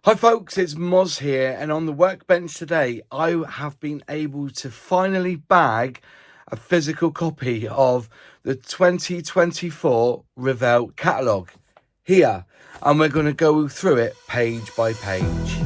Hi folks, it's Moz here, and on the workbench today I have been able to finally bag a physical copy of the 2024 Revell catalogue here, and we're going to go through it page by page.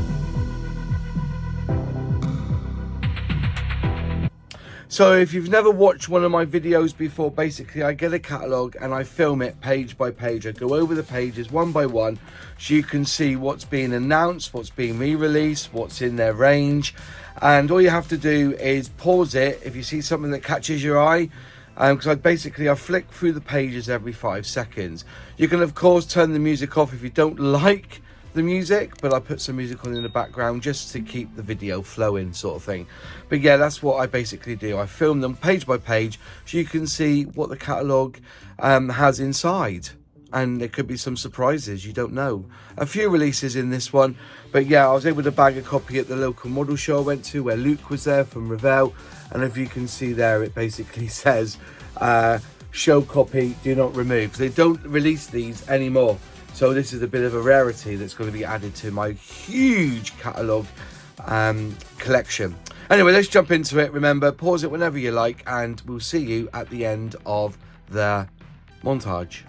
So if you've never watched one of my videos before, basically I get a catalogue and I film it page by page. I go over the pages one by one so you can see what's being announced, what's being re-released, what's in their range. And all you have to do is pause it if you see something that catches your eye, because I flick through the pages every 5 seconds. You can of course turn the music off if you don't like the music, but I put some music on in the background just to keep the video flowing, sort of thing. But yeah, that's what I basically do. I film them page by page so you can see what the catalogue has inside, and there could be some surprises, you don't know. A few releases in this one, but yeah, I was able to bag a copy at the local model show I went to where Luke was there from Revell, and if you can see there, it basically says show copy, do not remove. They don't release these anymore. So this is a bit of a rarity that's going to be added to my huge catalogue collection. Anyway, let's jump into it. Remember, pause it whenever you like, and we'll see you at the end of the montage.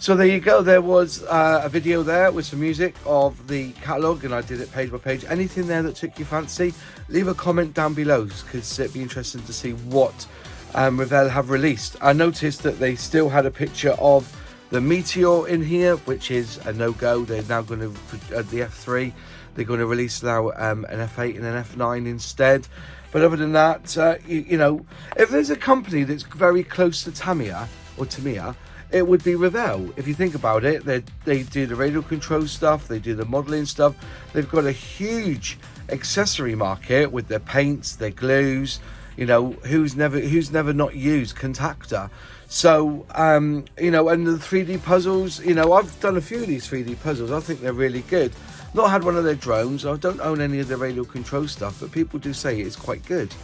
So there you go. There was a video there with some music of the catalogue, and I did it page by page. Anything there that took your fancy, leave a comment down below, because it'd be interesting to see what Revell have released. I noticed that they still had a picture of the Meteor in here, which is a no-go. They're now going to, the F3, they're going to release now an F8 and an F9 instead. But other than that, you know, if there's a company that's very close to Tamiya, it would be Revell. If you think about it, they do the radio control stuff, they do the modelling stuff. They've got a huge accessory market with their paints, their glues. You know, who's never not used Contactor. So you know, and the 3D puzzles. You know, I've done a few of these 3D puzzles. I think they're really good. Not had one of their drones. I don't own any of the radio control stuff, but people do say it's quite good.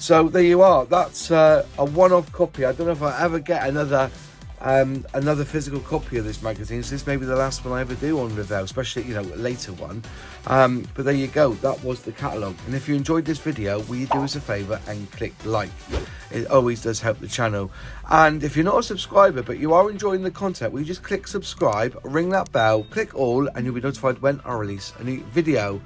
So there you are. That's a one-off copy. I don't know if I ever get another physical copy of this magazine. So this may be the last one I ever do on Revell, especially, you know, a later one. But there you go. That was the catalogue. And if you enjoyed this video, will you do us a favour and click like? It always does help the channel. And if you're not a subscriber but you are enjoying the content, will you just click subscribe, ring that bell, click all, and you'll be notified when I release a new video.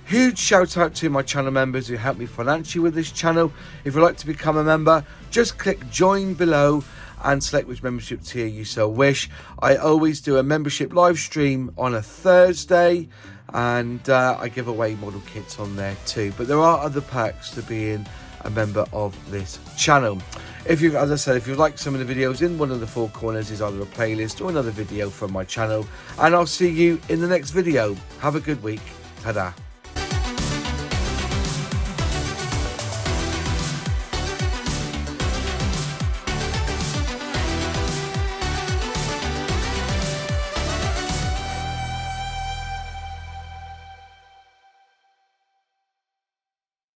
Huge shout out to my channel members who help me financially with this channel. If you'd like to become a member, just click join below and select which membership tier you so wish. I always do a membership live stream on a Thursday, and I give away model kits on there too. But there are other perks to being a member of this channel. If you, as I said, if you like some of the videos, in one of the four corners is either a playlist or another video from my channel, and I'll see you in the next video. Have a good week. Ta-da.